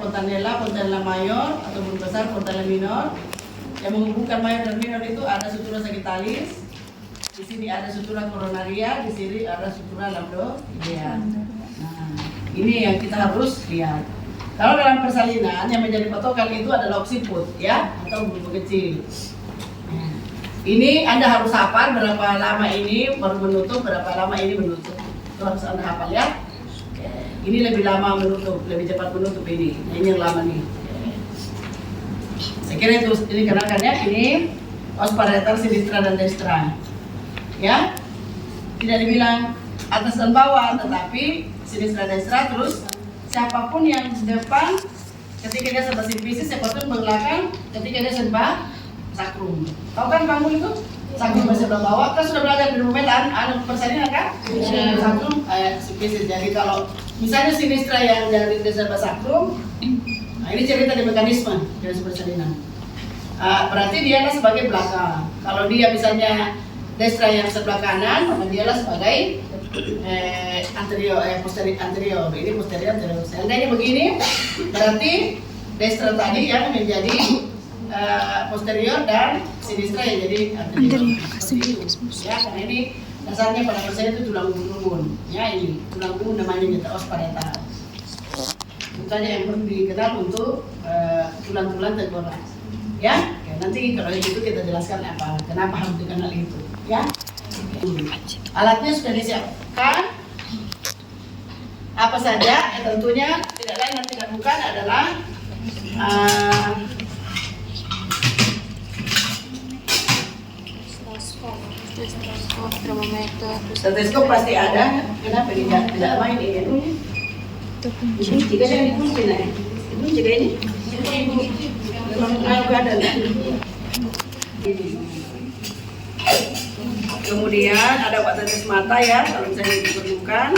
fontanella mayor ataupun besar, fontanella minor. Yang menghubungkan mayor dan minor itu ada sutura sagittalis. Di sini ada sutura coronaria, di sini ada sutura lambdoidea. Nah, ini yang kita harus lihat. Kalau dalam persalinan yang menjadi patokan itu adalah occiput, ya, atau bulbu kecil. Nah, ini Anda harus hafal berapa lama ini baru menutup, berapa lama ini menutup. Itu harus Anda hafal, ya. Ini lebih lama menutup, lebih cepat menutup ini. Nah, ini yang lama nih. Saya kira itu ini kenalkan ya. Ini os parietal sinistra dan destra. Ya, tidak dibilang atas dan bawah, tetapi sinistra destra terus siapapun yang di depan ketika dia serba simfisis, siapapun belakang ketika dia serba sakrum. Tahu kan kamu itu? Sakrum sebelah bawah, kan sudah belajar di rumetan, ada persalinan kan? Sakrum simfisis. Jadi kalau misalnya sinistra yang dari serba sakrum, nah ini cerita di mekanisme dari persalinan. Berarti dia sebagai belakang. Kalau dia misalnya destra yang sebelah kanan, maka dialah sebagai anterior, anterior. Ini posterior, anterior. Seandainya begini, berarti destra tadi yang menjadi posterior dan sinistra yang jadi anterior. Ya, karena ini dasarnya pada persalinan itu tulang punggung. Ya, ini tulang punggung namanya os parietal. Itu saja yang perlu dikenal untuk tulang-tulang tengkorak. Ya, nanti kalau itu kita jelaskan kenapa harus dikenal itu. Ya, alatnya sudah disiapkan. Apa saja? Tentunya tidak lain dan tidak bukan adalah stetoskop pasti ada. Kenapa tidak main ini? Jika jangan dikunci nih, itu jika ini memang ada lah. Kemudian ada obat tetes mata ya, kalau misalnya diperlukan.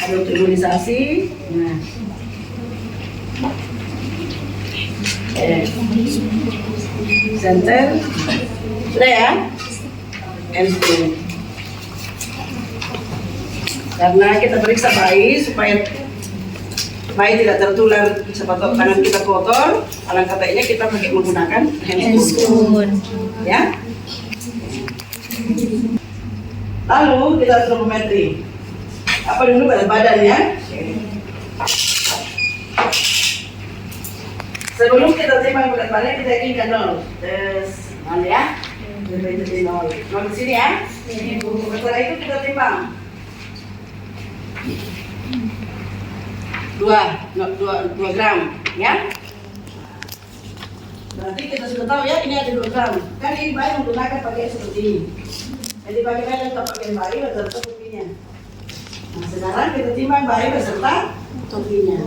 Ada untuk imunisasi. Nah, center, sudah ya. NP. Karena kita periksa bayi supaya bayi tidak tertular, siapa tahu tangan kita kotor, alangkah baiknya kita pakai menggunakan handscoon. Ya. Lalu kita termometri. Apa dulu berat badan ya? Sebelum kita timbang berat badan kita inginkan nol. Tes, nol ya. Jadi nol. Nol di sini ya. Setelah itu kita timbang. 2 gram ya. Berarti kita sudah tahu ya, ini ada 2 gram. Kan ini bayi menggunakan pakai seperti ini. Jadi bagaimana kita pakai bayi beserta topinya. Nah sekarang kita timbang bayi beserta topinya.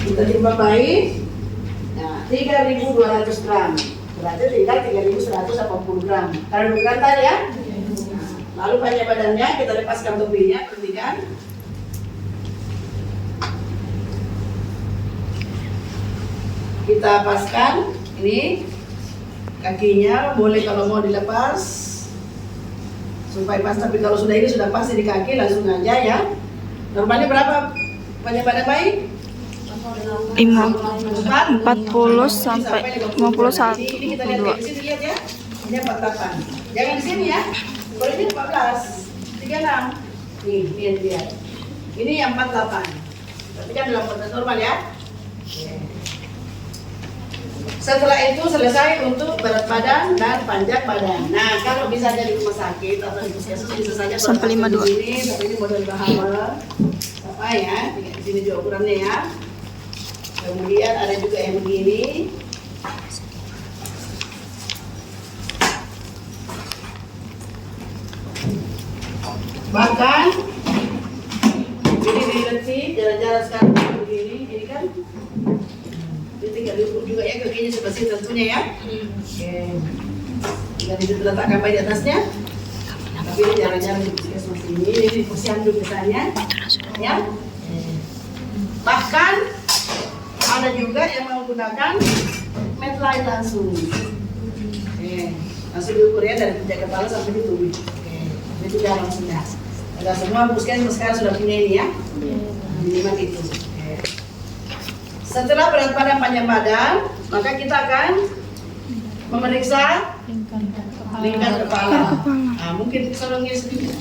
Kita timbang bayi. Nah 3.200 gram. Berarti tinggal 3.180 gram. Kalau bukan tadi ya. Lalu panjang badannya kita lepaskan topinya, perhatikan. Kita paskan ini kakinya, boleh kalau mau dilepas supaya pas, tapi kalau sudah ini sudah pas di kaki langsung aja ya. Normalnya berapa panjang badan bayi? 40 sampai 51. Ini kita lihat di sini, lihat ya. Ini 48. Jangan di sini ya. Kalau ini 14, 36. Nih, lihat. Ini yang 48. Tapi kan dalam batas normal ya. Setelah itu selesai untuk berat badan dan panjang badan. Nah, kalau bisa di rumah sakit atau di puskesmas bisa saja sampai 52. Ini, tapi ini model Bahama. Apa ya? Di sini juga ukurannya ya. Kemudian ada juga yang begini. Bahkan ini dilatih jalan-jalan sekarang begini, ini kan ini tinggal diukur juga ya kakinya sebelah sini tentunya ya. Oke, tinggal diletakkan bayi di atasnya. Tapi ini jalan-jalan di puskesmas ini di posyandu misalnya, ya. Bahkan ada juga yang menggunakan medline langsung. Oke, langsung diukur ya dari puncak kepala sampai di tubuh. Oke, itu jalan sudah. Ada semua puskesmas sekarang sudah punya ini ya. Minimal itu. Oke. Setelah berat badan panjang badan, maka kita akan memeriksa lingkar kepala. Nah, mungkin sorongnya sedikit.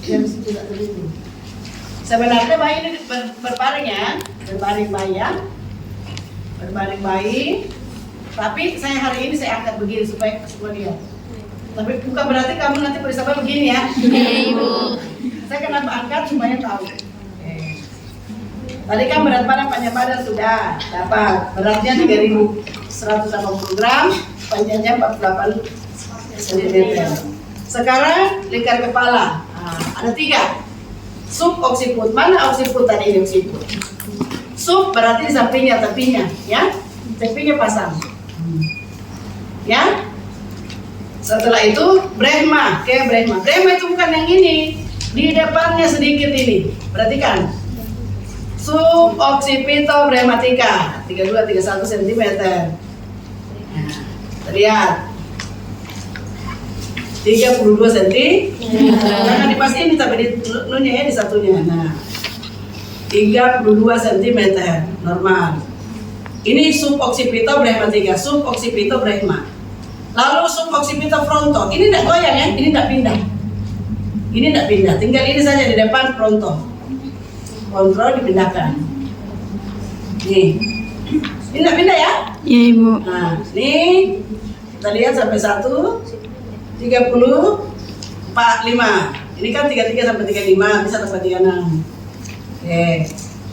Yang tidak begitu. Sebenarnya bayi ini berbaring ya, berbaring bayi ya, berbaring bayi. Tapi saya hari ini saya angkat begini supaya lihat. Tapi bukan berarti kamu nanti bersama begini ya. Iya, Ibu. Saya kenapa angkat supaya tahu. Tadi kan berat badan panjang badan sudah dapat, beratnya 3.180 gram, panjangnya 48 cm. Sekarang lingkar kepala, ada 3. Sub oksiput, mana oksiput tadi ini oksiput? Sub berarti di sampingnya, tepinya, ya, tepinya pasang, ya. Setelah itu brehma, kayak brehma. Brehma itu bukan yang ini, di depannya sedikit ini, perhatikan. Sub oksipito brehmatica 32-31 cm. Nah, terlihat 32 cm. Jangan di pas ini tapi di nunya ya, di satunya. Nah, 32 cm normal. Ini sub oksipito brehmatica, sub oksipito brehma. Lalu sub oksipito fronto. Ini tidak goyang ya, ini tidak pindah. Ini tidak pindah, tinggal ini saja di depan fronto. Kontrol dipindahkan. Nih, ini tidak pindah ya? Iya, Ibu. Nah, nih kita lihat sampai 1, 30, 45. Ini kan 33 sampai 35, bisa sampai 36. Oke.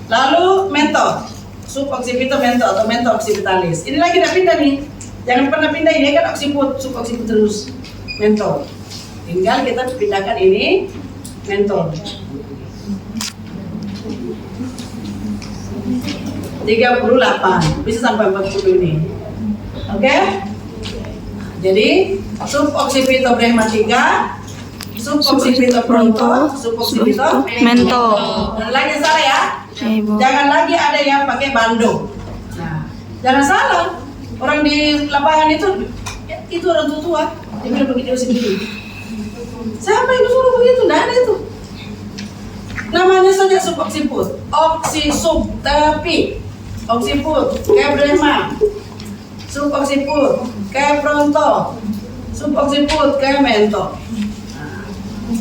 Lalu mento, sub oksipito mento atau mento oksipitalis. Ini lagi tidak pindah nih. Jangan pernah pindah ini kan oksiput, sub oksiput terus mento. Tinggal kita pindahkan ini mento. 38 bisa sampai 40 ini. Oke? Jadi sub oksipito brehmatica, sub oksipito fronto, sub oksipito mento. Dan lagi salah ya. Iya, Ibu. Jangan lagi ada yang pakai bando. Nah, jangan salah. Orang di lapangan itu orang tua, dia bilang begitu sendiri. Siapa yang suruh begitu? Tidak ada itu. Namanya saja sub oksiput, oksisub, tapi oksiput, kayak brehma, sub oksiput, kayak fronto, sub oksiput, kayak mento.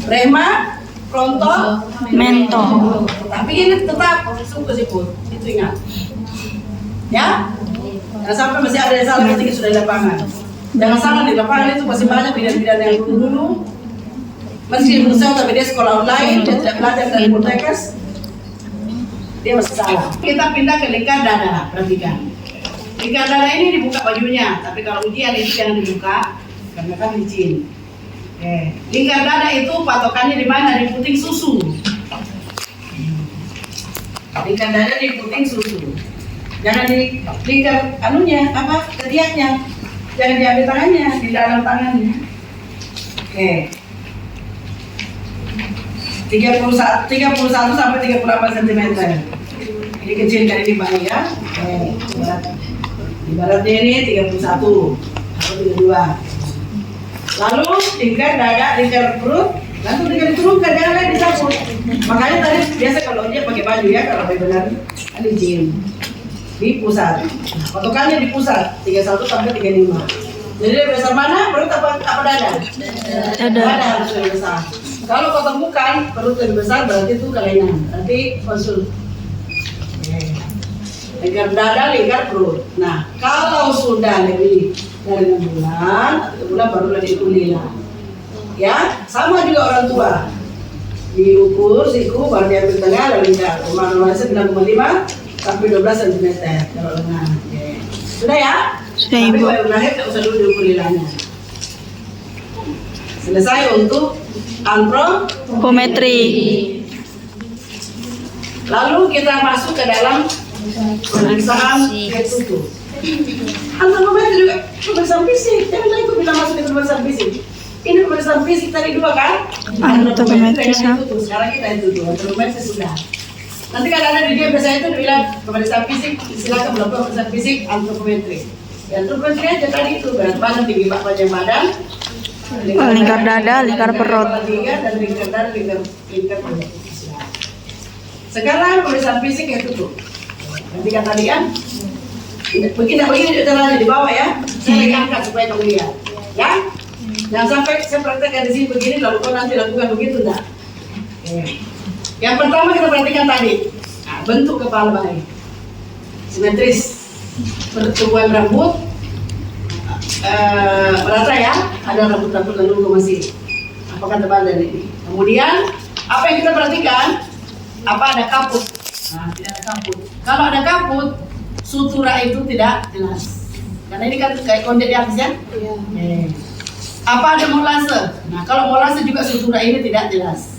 Brehma, fronto, Mento. tapi ini tetap sub oksiput, itu ingat. Ya, jangan sampai masih ada yang salah ketika sudah di lapangan. Jangan salah, di lapangan itu masih banyak bidan-bidan yang dulu meski berusaha tapi dia sekolah online, dia tidak belajar dari Poltekkes, dia masih salah. Kita pindah ke lingkar dada, perhatikan. Lingkar dada ini dibuka bajunya, tapi kalau ujian itu jangan dibuka karena kan licin. Oke. Lingkar dada itu patokannya di mana? Di puting susu. Lingkar dada di puting susu. Jangan di lingkar anunya, apa? Ketiaknya. Jangan diambil tangannya, di dalam tangannya. Oke. 31 sampai 38 cm. Ini kecil kali ini bayi ya. Ibaratnya ini 31 atau 32. Lalu lingkar dada, lingkar perut, langsung tinggal diturunkan, jangan lagi disabut. Makanya tadi biasa kalau dia pakai baju ya, kalau benar ada izin di pusat. Nah, patokannya di pusat 31 sampai 35. Jadi dia besar mana? Perut apa dada? Dada harus lebih besar. Kalau ketemukan perut lebih besar berarti itu kelainan. Nanti konsul. Lingkar dada, lingkar perut. Nah, kalau sudah lebih dari 6 bulan, 1 bulan baru lebih kulila. Ya, sama juga orang tua. Diukur siku, baru diambil tengah, lalu lingkar. Normalnya 9,5 sampai 12 cm kalau lengan. Sudah ya? Sudah, Tapi Ibu. baru lahir tidak usah dulu diukur lilanya. Selesai untuk Antropometri. Lalu kita masuk ke dalam pemeriksaan head tutup. Antropometri juga pemeriksaan fisik. Jangan lagi aku bilang masuk ke pemeriksaan fisik. Ini pemeriksaan fisik tadi 2 kan? Antropometri, yang itu. Sekarang kita itu tuh. Antropometri sudah. Nanti kalau ada di dia biasanya itu dibilang pemeriksaan fisik, silakan melakukan pemeriksaan fisik antropometri. Ya, antropometri aja tadi itu berat badan, tinggi panjang badan, Lingkar dada, lingkar perut. Dan lingkar dada, lingkar perut. Sekarang pemeriksaan fisik itu tuh. Nanti kata tadi kan, begini caranya di bawah ya. Saya lagi angkat supaya kamu lihat, ya. Jangan sampai saya praktekkan di sini begini lalu kau nanti lakukan begitu enggak. Yang pertama kita perhatikan tadi, bentuk kepala bayi, simetris, pertumbuhan rambut, merata ya, ada rambut-rambut lalu masih apakah tebal dan ini. Kemudian apa yang kita perhatikan? Apa ada kaput? Nah, tidak ada kaput. Kalau ada kaput, sutura itu tidak jelas. Karena ini kan kayak konde di atas ya. Iya. Apa ada molase? Nah, kalau molase juga sutura ini tidak jelas.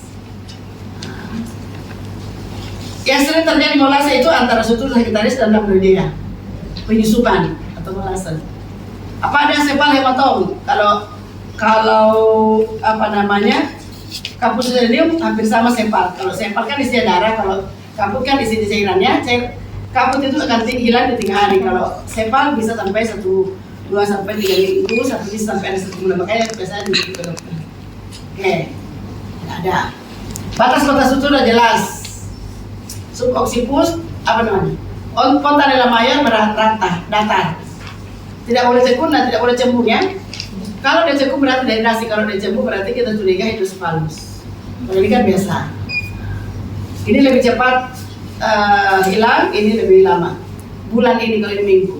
Yang sering terjadi molase itu antara sutura Sagittarius dan Labradea, penyusupan atau molase. Apa ada sepal hematom? Kalau apa namanya? Kaput selenium hampir sama sepal. Kalau sepal kan isi darah, kalau kaput kan isi cairannya. Kaput itu akan hilang di 3 hari. Kalau sepal bisa sampai 1, 2 sampai 3 minggu, 1 bisa sampai 1 bulan. Makanya biasanya di dokter. Oke, ada. Batas-batas sutura jelas. Subocciput apa namanya? Fontanella mayor merata, datar. Tidak boleh cekung dan tidak boleh cembung ya. Kalau dia cekung berarti dehidrasi, kalau dia cembung berarti kita curiga hidrosefalus. Kalau ini kan biasa. Ini lebih cepat hilang, ini lebih lama. Bulan ini kalau ini minggu.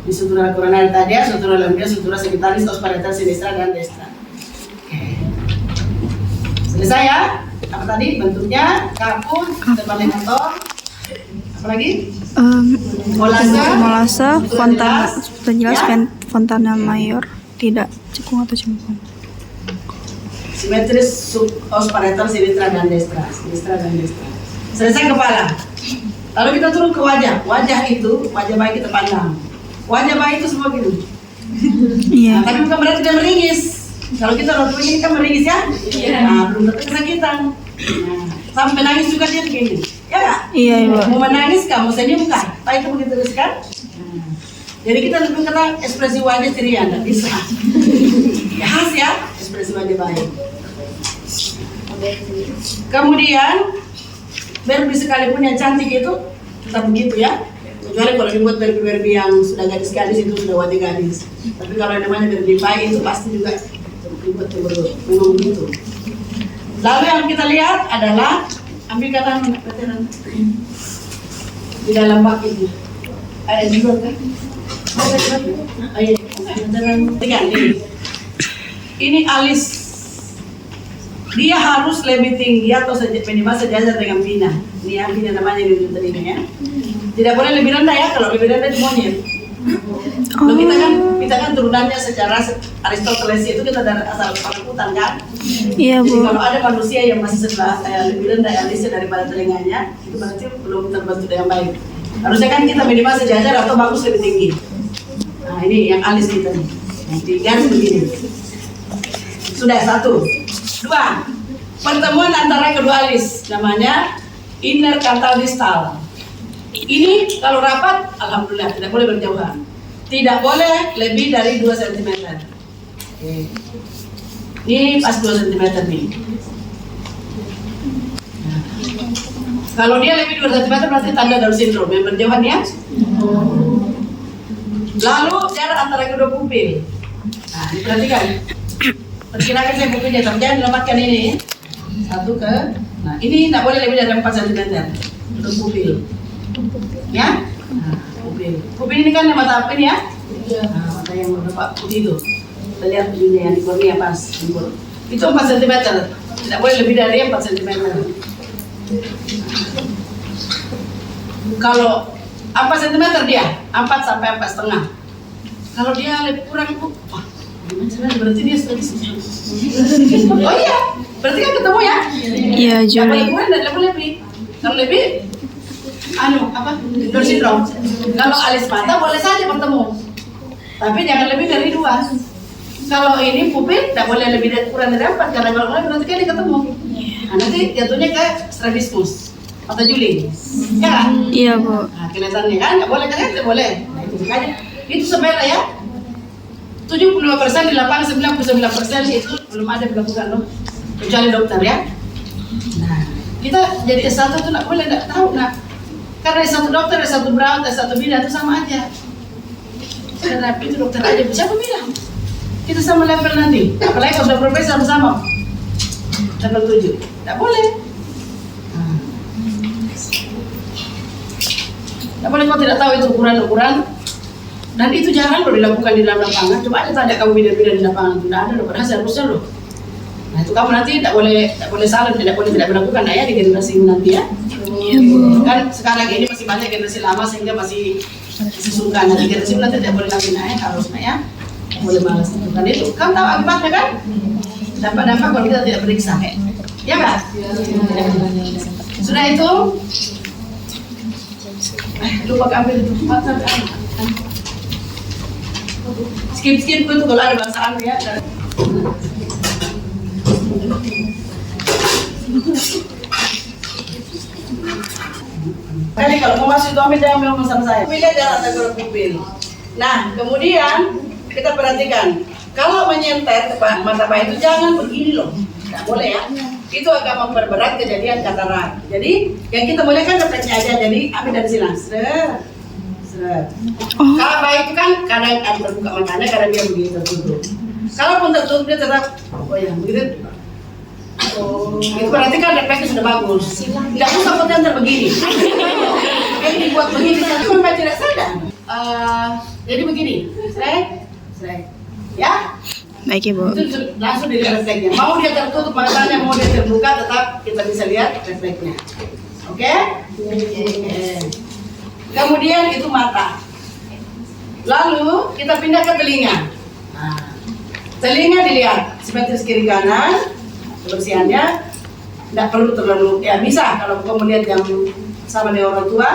Di sutura koroner tadi, sutura lambia, sutura Sagittarius, os parietal sinistra dan destra. Selesai ya? Apa tadi? Bentuknya kaput, tebal hematom. Apa lagi? Molase, fontana, sudah jelas Ya? fontana mayor, tidak cekung atau cembung. Simetris os parietal sinistra dan destra. Selesai kepala. Lalu kita turun ke wajah. Wajah bayi kita pandang. Wajah bayi itu semua gitu. Iya. Nah, tapi bukan berarti dia meringis. Kalau kita waktu begini kan meringis ya. Nah, belum tentu kesakitan. Nah, sampai nangis juga dia begini. Ya nggak? Iya, Ibu. Mau menangis kah? Mau senyum kah? Baik itu begitu terus kan? Jadi kita lebih kenal ekspresi wajah ceria, nggak bisa. Ya khas ya, ekspresi wajah bayi. Kemudian Barbie sekalipun yang cantik itu tetap begitu ya. Kecuali kalau dibuat Barbie yang sudah gadis-gadis itu sudah wajah gadis. Tapi kalau yang namanya Barbie bayi itu pasti juga dibuat memang begitu. Lalu yang kita lihat adalah ambil kata veteran di dalam bak itu. Ada juga kan? Ayo, veteran ini. Ini alis. Dia harus lebih tinggi atau minimal sejajar dengan bina. Ini yang bina namanya di telinga ya. Tidak boleh lebih rendah ya, kalau lebih rendah itu monyet. Loh, kita kan turunannya secara Aristoteles itu kita dari asal pangkutan kan. Iya, Jadi Bu. kalau ada manusia yang masih sebelah lebih rendah alisnya daripada telinganya, itu berarti belum terbentuk dengan baik. Harusnya kan kita minimal sejajar atau bagus lebih tinggi. Nah ini yang alis kita nih. Nanti garis begini. Sudah 1, 2. Pertemuan antara kedua alis namanya inner canthal distal. Ini kalau rapat, alhamdulillah tidak boleh berjauhan. Tidak boleh lebih dari 2 cm. Oke. Ini pas 2 cm nih. Nah. Kalau dia lebih 2 cm berarti tanda Down syndrome yang berjauhan ya. Lalu jarak antara kedua pupil. Nah, diperhatikan. Perkirakan saya pupilnya, tapi jangan dilepaskan ini. 1 ke. Nah, ini tidak boleh lebih dari 4 cm untuk pupil. Ya? Nah, pupil. Pupil ini kan mata apa ini ya? Nah, mata yang berdepak putih itu. Kita lihat pupilnya yang di kornea pas. Itu 4 cm. Tidak boleh lebih dari 4 cm. Kalau 4 cm dia, 4 sampai 4,5. Kalau dia lebih kurang itu, wah, berarti dia statis. Oh iya, berarti kan ketemu ya? Iya, Tidak boleh Juli. kurang dan tidak boleh lebih. Kalau lebih, Down syndrome. Kalau alis mata boleh saja bertemu, tapi jangan lebih dari 2. Kalau ini pupil tidak boleh lebih dari kurang dari 4, karena kalau lebih berarti kan dia ketemu. Nah, nanti jatuhnya ke strabismus atau juling, ya kan? Iya, Bu. Nah, kelihatannya kan nggak boleh kan? Tidak boleh. Nah, itu makanya itu sebenarnya ya. 75% di lapangan, 99% itu belum ada dilakukan loh, kecuali dokter ya. Nah, kita jadi S1 itu nggak tahu nak, karena S1 dokter, S1 perawat, S1 bidan itu sama aja. Karena itu dokter aja, siapa bilang kita sama level nanti? Apalagi kalau sudah profesor sama level 7, nggak boleh. Nggak boleh kau tidak tahu itu ukuran-ukuran. Dan itu jarang loh dilakukan di dalam lapangan. Coba aja tanya kamu bidan-bidan di lapangan, tidak ada loh, berhasil harusnya loh. Nah itu kamu nanti tidak boleh salah, tidak boleh tidak melakukan ya di generasi nanti ya. Kan sekarang ini masih banyak generasi lama sehingga masih sungkan. Nanti generasi nanti tidak boleh lagi harusnya ya. Tidak boleh malas kan itu. Kamu tahu akibatnya kan? Dampak-dampak kalau kita tidak periksa ya kan? Sudah itu lupa ambil itu skip itu kalau ada bahasa anu ya. Jadi kalau mau masuk itu ambil jangan ngomong sama saya. Pilih jarak antara pupil. Nah kemudian kita perhatikan kalau menyenter mata bayi itu jangan begini loh, tidak boleh ya. Itu akan memperberat kejadian katarak. Jadi yang kita boleh kan refleksi aja. Jadi ambil dari sini, seret. Kalau bayi itu kan kadang ada terbuka matanya, kadang dia begini tertutup. Kalaupun tertutup dia tetap, oh ya begitu. Oh, itu berarti kan refleksi sudah bagus. Tidak usah potensial begini. Yang dibuat begini, tapi memang tidak sadar. Jadi begini, seret, ya. Baik Ibu. Itu langsung dilihat refleksnya. Mau dia tertutup matanya, mau dia terbuka, tetap kita bisa lihat refleksnya. Oke? Kemudian itu mata. Lalu kita pindah ke telinga. Nah, telinga dilihat simetris kiri kanan, kebersihannya. Tidak perlu terlalu, ya bisa kalau kamu lihat jam sama dengan orang tua.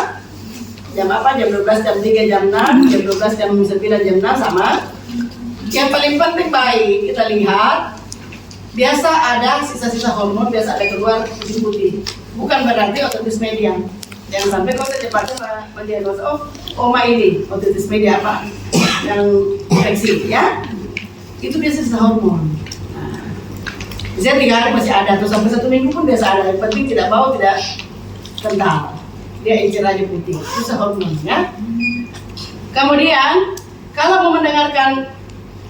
Jam apa? Jam 12, jam 3, jam 6, jam 12, jam 9, jam 6 sama. Yang paling penting baik kita lihat biasa ada sisa-sisa hormon, biasa ada keluar putih-putih. Bukan berarti otitis media. Jangan sampai kau secepatnya mendiagnosa oma ini otitis media apa yang infeksi ya. Itu biasa sisa hormon. Nah, biasanya 3 hari masih ada atau sampai 1 minggu pun biasa ada. Yang penting tidak bau, tidak kental. Dia incir aja putih. Sisa hormon ya. Kemudian kalau mau mendengarkan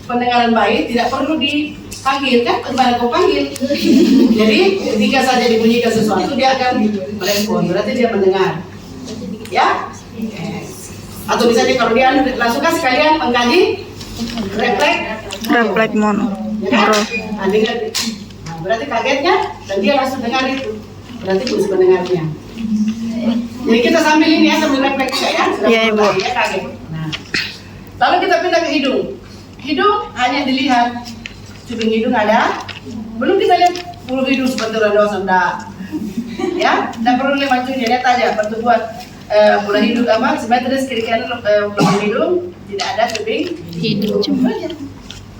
pendengaran bayi tidak perlu dipanggil kan, kepada kau panggil. Jadi ketika saja dibunyikan sesuatu dia akan merespon, berarti dia mendengar. Ya? Atau misalnya kalau dia langsung kan sekalian mengkaji refleks mono. Ya kan? Nah, dengar. Nah, berarti kagetnya dan dia langsung dengar itu. Berarti fungsi pendengarnya. Jadi kita sambil ini ya, sambil refleks ya. Iya Ibu. Ya, kaget. Nah, lalu kita pindah ke hidung. Hidung hanya dilihat cuping hidung ada, belum kita lihat bulu hidung seperti orang dewasa enggak, ya, tidak perlu lihat macunya, lihat aja pertumbuhan bulu hidung apa simetris kiri kanan bulu hidung, tidak ada cuping hidung,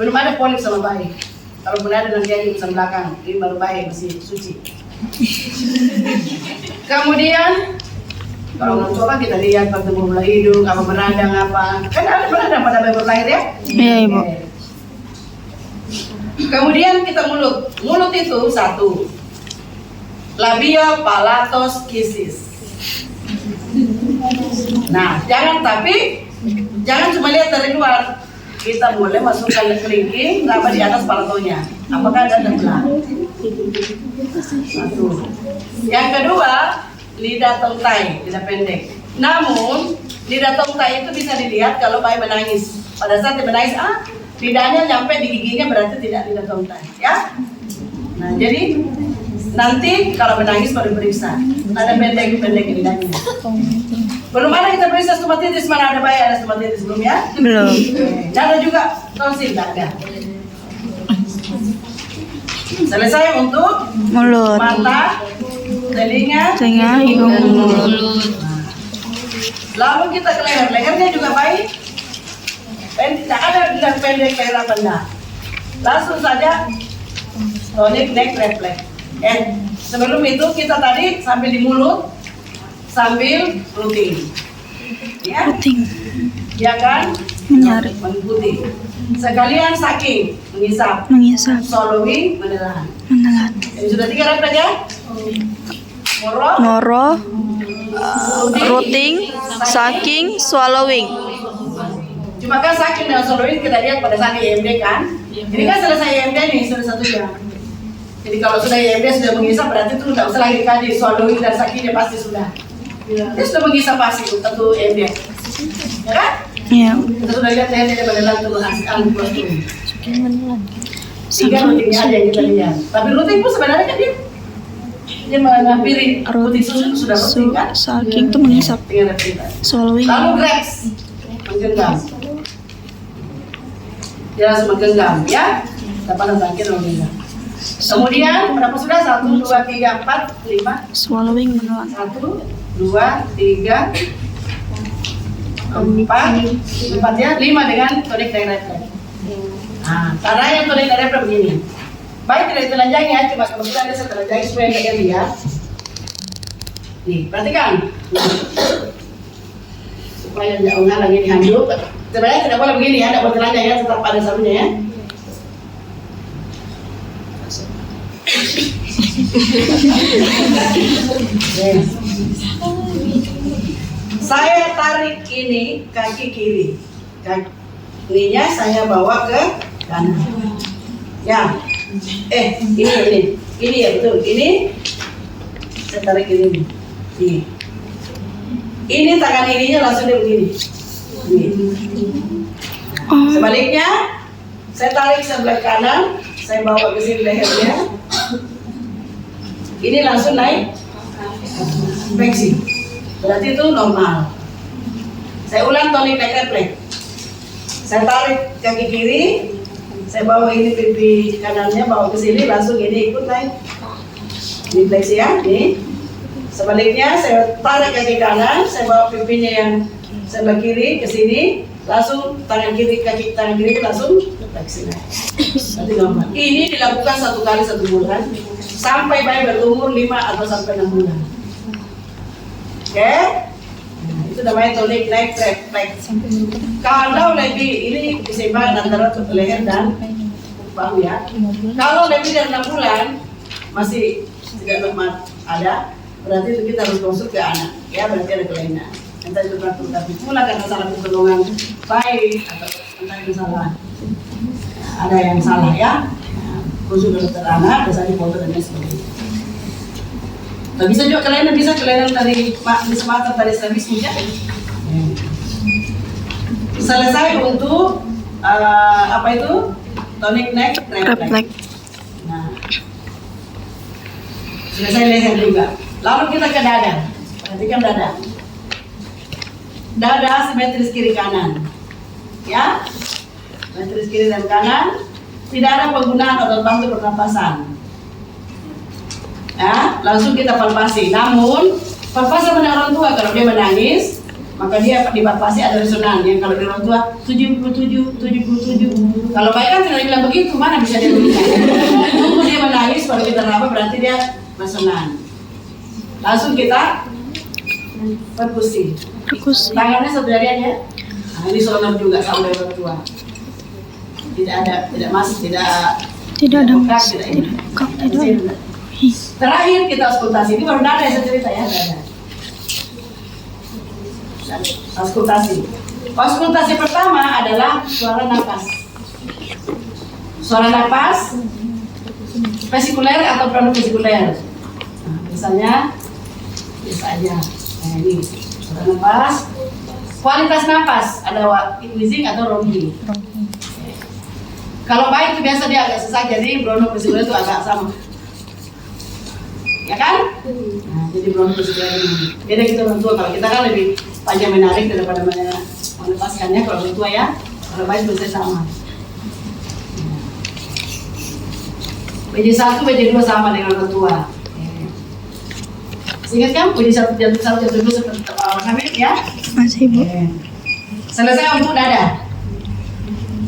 belum ada polip sama bayi. Kalau ada nanti aja bisa belakang, ini baru bayi masih suci. Kemudian kalau orang tua kan kita lihat pertumbuhan bulu hidung, apa beradang apa, kan ada beradang pada bayi berlahir ya. Iya Ibu. Kemudian kita mulut itu satu, labio palatos kisis. Nah jangan cuma lihat dari luar, kita boleh masukkan kelingking apa di atas palatonya, apakah ada tenggelam. Satu. Yang kedua, lidah tongtai, lidah pendek. Namun lidah tongtai itu bisa dilihat kalau bayi menangis. Pada saat dia menangis, lidahnya nyampe di giginya berarti tidak lidah tongtai, ya. Nah jadi nanti kalau menangis baru periksa. Ada pendek lidahnya. Belum ada kita periksa stomatitis, mana ada bayi ada stomatitis belum ya? Belum. Dan ada juga tonsil, tidak ada. Selesai untuk Mulut. mata, telinga, Hidung, mulut. Lalu kita ke leher, lehernya juga baik. Tidak ada bilang pendek leher apa enggak. Langsung saja tonic neck reflex. Sebelum itu kita tadi sambil di mulut, sambil routing. Ya, Puting. ya kan? Menyaring. mengikuti. Sekalian saking, mengisap. Mengisap. Swallowing, menelan. Menelan. Ini sudah 3 refleks ya? Moro, Moro. Rooting. Sucking. Swallowing. Cuma kan saking dan swallowing kita lihat pada saat IMD kan. Ini kan selesai IMD nih, sudah 1 jam. Jadi kalau sudah IMD sudah mengisap berarti itu tidak usah lagi dikaji swallowing dan sakingnya pasti sudah. Dia sudah mengisap pasti tentu IMD. Ya kan? Iya. Kita sudah lihat lehernya menelan turun hasil plus turun. Tiga Sucking. rutinnya aja yang kita lihat. Tapi rutin pun sebenarnya kan dia menghampiri rutin susu itu sudah rutin kan? Sucking itu mengisap. Tinggal kita. Swallowing. Lalu grabs, menggenggam. Dia langsung menggenggam, ya. Dapat bangkit menggenggam. Kemudian berapa sudah? 1, 2, 3, 4, 5. Swallowing menelan. 1, 2, 3, 4 ya, 5 dengan tonik dan refleks. Nah, cara yang tonik dan refleks begini. Baik tidak ditelanjangi ya, cuma kebetulan ada saya telanjangi supaya kalian lihat. Nih, perhatikan. Supaya tidak ungal lagi di handuk. Sebenarnya tidak boleh begini ya, tidak boleh telanjang ya, tetap ada sabunnya ya. Saya tarik ini kaki kiri, kakinya saya bawa ke kanan. Ya, ini ya betul. Ini saya tarik ini. Ini tangan ininya langsung dia begini. Sebaliknya, saya tarik sebelah kanan, saya bawa ke sini lehernya. Ini langsung naik fleksi. Berarti itu normal. Saya ulang tonik naik refleks. Saya tarik kaki kiri, saya bawa ini pipi kanannya bawa ke sini, langsung ini ikut naik. Ini fleksi ya, ini. Sebaliknya saya tarik kaki kanan, saya bawa pipinya yang sebelah kiri ke sini, langsung tangan kiri tangan kiri langsung fleksi naik. Berarti normal. Ini dilakukan 1 kali 1 bulan sampai bayi berumur 5 atau sampai 6 bulan. Oke? Nah, itu namanya tonik naik refleks. Kalau lebih, ini keseimbangan antara leher dan bahu ya. Kalau lebih dari 6 bulan masih tidak normal ada, berarti itu kita harus konsul ke anak. Ya, berarti ada kelainan. Entah itu tapi pula karena salah pertolongan bayi atau entah itu salah. Ada yang salah ya. Konsul ke dokter anak, biasanya foto dan lain sebagainya. Tapi bisa juga kelainan dari dismata tadi servis ya. Selesai untuk apa itu tonic neck reflex. Nah, selesai leher juga. Lalu kita ke dada. Perhatikan dada. Dada simetris kiri kanan. Ya, simetris kiri dan kanan. Tidak ada penggunaan otot bantu pernapasan. Ya, langsung kita palpasi. Namun, palpasi pada orang tua kalau dia menangis, maka dia dipalpasi ada resonan. Yang kalau di orang tua 77, 77. Kalau bayi kan tidak bilang begitu, mana bisa dia begitu? Tunggu dia menangis, kalau kita raba berarti dia resonan. Langsung kita perkusi. Tangannya satu jarian ya. Nah, ini sonar juga sampai orang tua. Tidak ada bengkak, tidak ada. Terakhir kita auskultasi. Ini baru dada yang saya cerita ya, dada. Auskultasi. Auskultasi pertama adalah suara nafas. Suara nafas vesikuler atau pronovesikuler. Nah, misalnya biasa aja. Nah, ini suara nafas. Kualitas nafas ada wheezing atau ronki. Kalau baik itu biasa dia agak sesak, jadi pronovesikuler itu agak sama. Ya kan? Nah, jadi pronovesikuler ini. Beda kita orang tua. Kalau kita kan lebih panjang menarik daripada melepaskannya kalau orang tua ya. Kalau baik biasanya sama. BJ1, BJ2 sama dengan orang tua. Ingat kan? BJ1, BJ2 seperti orang hamil ya? Masih Bu. Selesai untuk dada.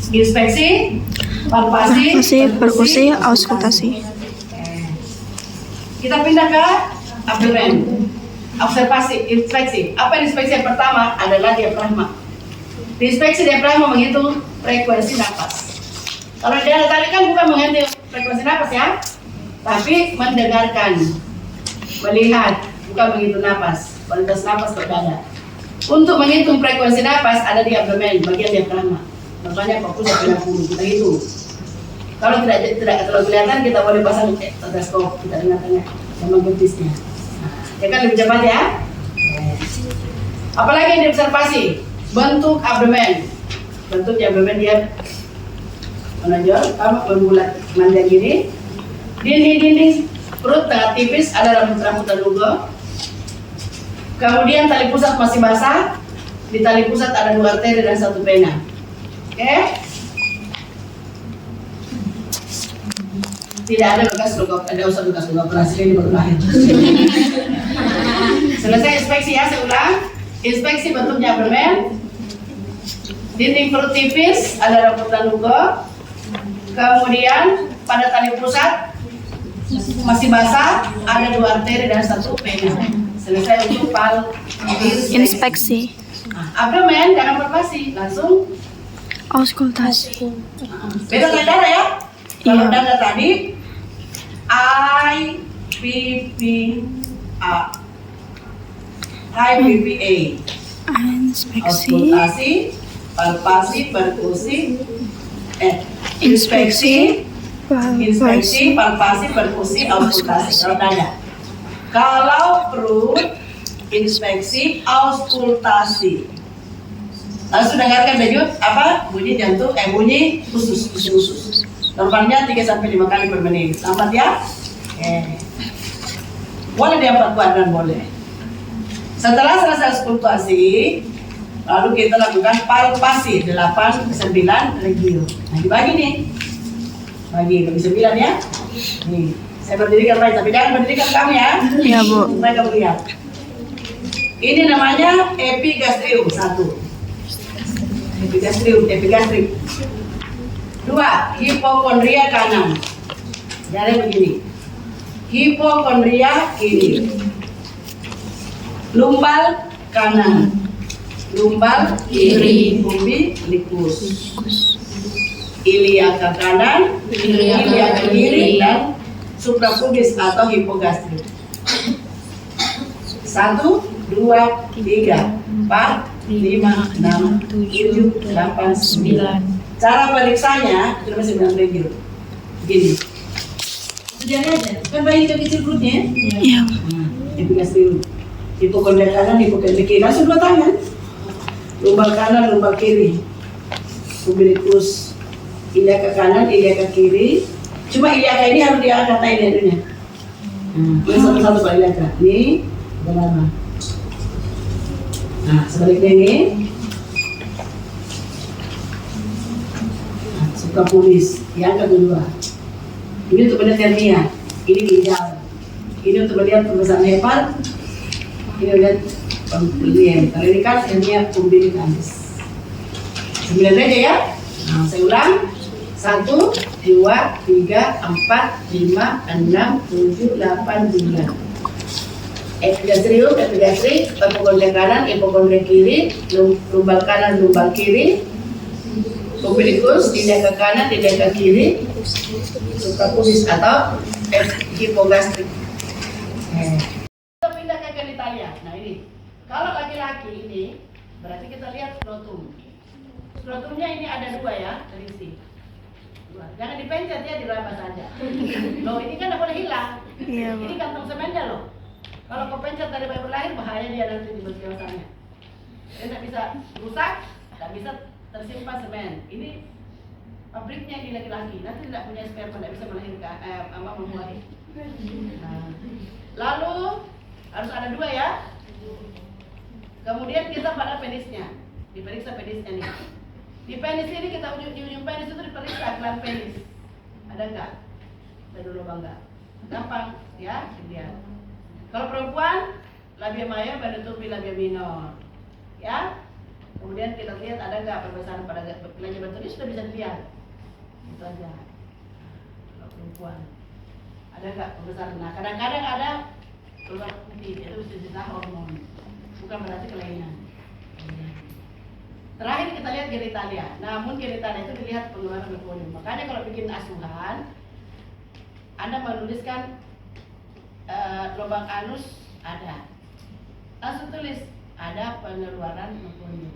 Inspeksi, palpasi, perkusi, auskultasi. Kita pindah ke abdomen. Observasi, inspeksi. Apa inspeksi yang pertama adalah diafragma. Inspeksi diafragma menghitung frekuensi napas. Kalau di dada tadi kan bukan menghitung frekuensi napas ya, tapi mendengarkan, melihat, bukan menghitung napas, kualitas napas berdada. Untuk menghitung frekuensi napas ada di abdomen, bagian diafragma. Makanya fokus 90 kita hitung. Kalau tidak terlalu kelihatan kita boleh pasang stetoskop, kita dengarkannya sama betisnya. Ya kan lebih cepat ya. Apalagi yang diobservasi, bentuk abdomen. Bentuk abdomen dia menonjol, membulat manjang gini. Dinding perut tengah tipis, ada rambut-rambut terduga. Kemudian tali pusat masih basah. Di tali pusat ada 2 arteri dan 1 vena. Oke? Tidak ada bekas luka, ada usah bekas luka operasi ini baru lahir. Selesai inspeksi ya, saya ulang. Inspeksi bentuknya abdomen. Dinding perut tipis, ada rambutan luka. Kemudian pada tali pusat masih basah, ada 2 arteri dan 1 vena. Selesai untuk Inspeksi. Abdomen jangan palpasi, langsung Auskultasi. beda dengan dada ya. Kalau Iya. dada tadi I P P A, I P P A, Inspeksi. auskultasi, palpasi, perkusi, inspeksi, palpasi, perkusi, auskultasi. Kalau dada. Kalau perut, inspeksi, auskultasi. Langsung dengarkan denyut apa bunyi jantung, bunyi usus. Normalnya 3-5 kali per menit. Lambat ya? Boleh di 4 kuadran boleh. Setelah selesai auskultasi, lalu kita lakukan palpasi 8-9 regio. Nah dibagi nih, bagi 9 ya. Nih, saya berdirikan baik, tapi jangan berdirikan kamu ya. Iya Bu. Supaya kamu lihat. Ini namanya epigastrium 1. Epigastrik. 2, hipokondria kanan. Jadi begini. Hipokondria kiri. Lumbal kanan. Lumbal kiri. Umbilikus. Iliaka kanan, iliaka kiri, dan suprapubis atau hipogastrik. 1, 2, 3, 4, 5, 6, 7, 8, 9. Cara periksanya itu masih 9 regio. Begini. Jadi aja, kan bayi kecil perutnya. Iya. Epigastrium. Hipokondria kanan, hipokondria kiri. Langsung 2 tangan. Lumbal kanan, lumbal kiri. Umbilikus. Iliaka kanan, iliaka kiri. Cuma iliaka ini harus diangkat lehernya. Ini satu-satu Pak iliaka. Ini bagaimana? Nah, sebaliknya ini. Suprapubis, yang kedua. Ini untuk melihat hernia, ini ginjal. Ini untuk melihat pembesaran hepat. Ini melihat pembelian. Kalau ini kan hernia umbilikalis. 9 aja ya. Nah, saya ulang. 1, 2, 3, 4, 5, 6, 7, 8, 9. Epigastrium, epigastrik, hipokondria kanan, hipokondria kiri, lumbal kanan, lumbal kiri, umbilikus, iliaka kanan, iliaka kiri, suprapubis atau hipogastrik. Kita pindah ke genitalia. Nah ini, kalau laki-laki ini berarti kita lihat skrotum. Skrotumnya ini ada 2 ya, terisi. 2. Jangan dipencet ya, diraba saja. Loh ini kan tidak boleh hilang. Iya Bu. Ini kantong semennya loh. Kalau kau pencet dari bayi berlahir bahaya dia nanti di berkiwasannya. Dia tidak bisa rusak, tidak bisa tersimpan semen. Ini pabriknya di laki-laki. Nanti tidak punya sperma, tidak bisa melahirkan, membuahi. Nah, lalu harus ada 2 ya. Kemudian kita pada penisnya, diperiksa penisnya nih. Di penis ini kita di ujung penis itu diperiksa gland penis. Ada enggak? Ada dulu enggak? Gampang ya, dilihat. Kalau perempuan, labia major menutupi labia minor, ya. Kemudian kita lihat ada nggak pembesaran pada kelenjar batu ini sudah bisa dilihat, itu aja. Kalau perempuan, ada nggak pembesaran? Nah, kadang-kadang ada keluar putih, itu bisa hormon, bukan berarti kelainan. Terakhir kita lihat genitalia. Namun genitalia itu dilihat pengeluaran mekonium. Makanya kalau bikin asuhan, Anda menuliskan lubang anus ada. Langsung tulis ada pengeluaran mekonium.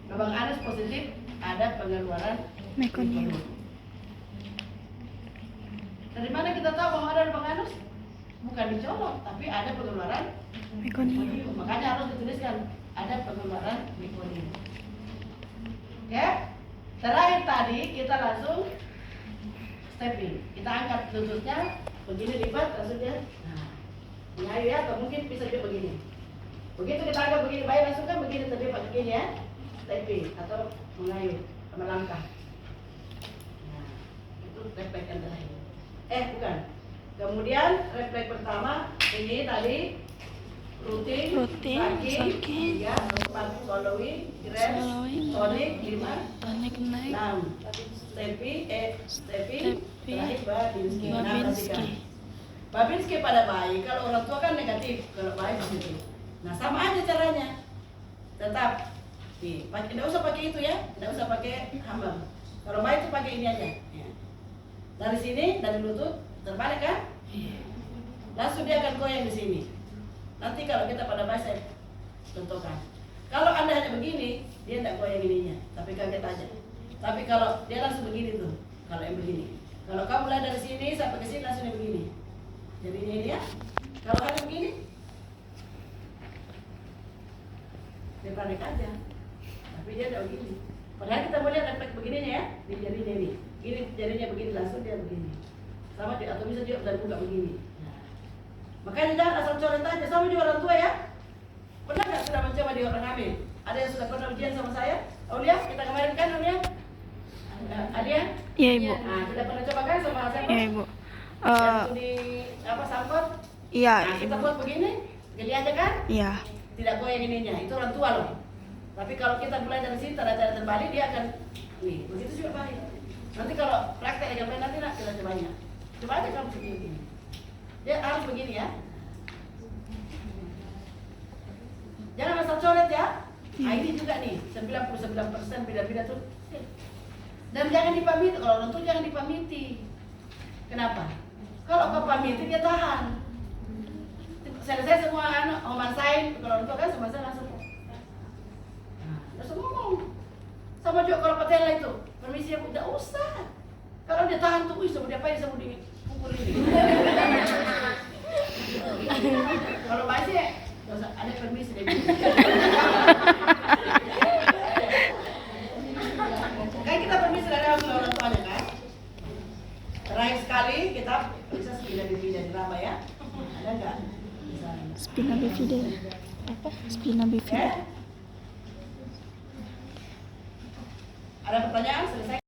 Lubang anus positif, ada pengeluaran Mekonium. Dari mana kita tahu bahwa ada lubang anus? Bukan dicolok, tapi ada pengeluaran Mekonium. Makanya harus dituliskan ada pengeluaran mekonium. Ya, terakhir tadi kita langsung stepping. Kita angkat lututnya, begini lipat, langsung dia. Nah, mengayu ya, atau mungkin bisa juga begini. Begitu kita angkat begini, baik langsung kan begini terlipat begini ya, stepping atau mengayu, melangkah. Nah, itu refleks yang terakhir. Bukan. Kemudian refleks pertama ini tadi rutin, saking, ya, 4 swallowing, rest, tonic, 5, Tonic naik. 6, stepping, terakhir Babinski. Babinski. Babinski pada bayi, kalau orang tua kan negatif, kalau bayi positif. Nah sama aja caranya, tetap tidak usah pakai itu ya, tidak usah pakai hambang. Kalau bayi itu pakai ini aja. Ya. Dari sini, dari lutut, terbalik kan? Langsung dia akan goyang di sini. Nanti kalau kita pada bayi saya contohkan. Kalau Anda hanya begini, dia tidak goyang ininya, tapi kaget aja. Tapi kalau dia langsung begini tuh, kalau yang begini. Kalau kamu mulai dari sini sampai ke sini langsung yang begini. Jadi ini ya. Kalau hanya begini, dia panik aja. Tapi dia tidak begini. Padahal kita mau lihat efek begininya ya, di jarinya ini. Ini jarinya begini langsung dia begini. Sama dia atau bisa juga dari buka begini. Makanya jangan asal coret aja, sama juga orang tua ya. Pernah nggak sudah mencoba di orang hamil? Ada yang sudah pernah ujian sama saya? Aulia, kita kemarin kan Aulia? Adia? Iya ibu. Nah, sudah pernah coba kan sama siapa? Iya ibu. Yang di apa sampot? Iya Nah, kita ibu. buat begini, geli aja kan? Iya. Tidak goyang ininya, itu orang tua loh. Tapi kalau kita mulai dari sini, tanda-tanda terbalik dia akan nih, begitu juga baik. Nanti kalau praktek yang lain nanti kita cobanya. Coba aja kamu begini. Dia harus begini ya. Jangan asal coret ya. Nah, ini juga nih 99% beda-beda tuh. Dan jangan dipamiti, kalau orang tuh jangan dipamiti. Kenapa? Kalau kau pamiti dia tahan. Selesai semua omasain, kalau orang tua kan semasa langsung. Langsung ngomong. Sama juga kalau patella itu, permisi ya Bu, tidak usah. Kalau dia tahan tuh, sama dia apa sama dipukul ini. Kalau baik sih, nggak usah ada permisi deh. Kayak kita permisi dari orang tuanya kan. Terakhir sekali kita bisa spina bifida drama ya. Ada nggak? Spina bifida. Apa? Spina bifida. Ada pertanyaan? Selesai?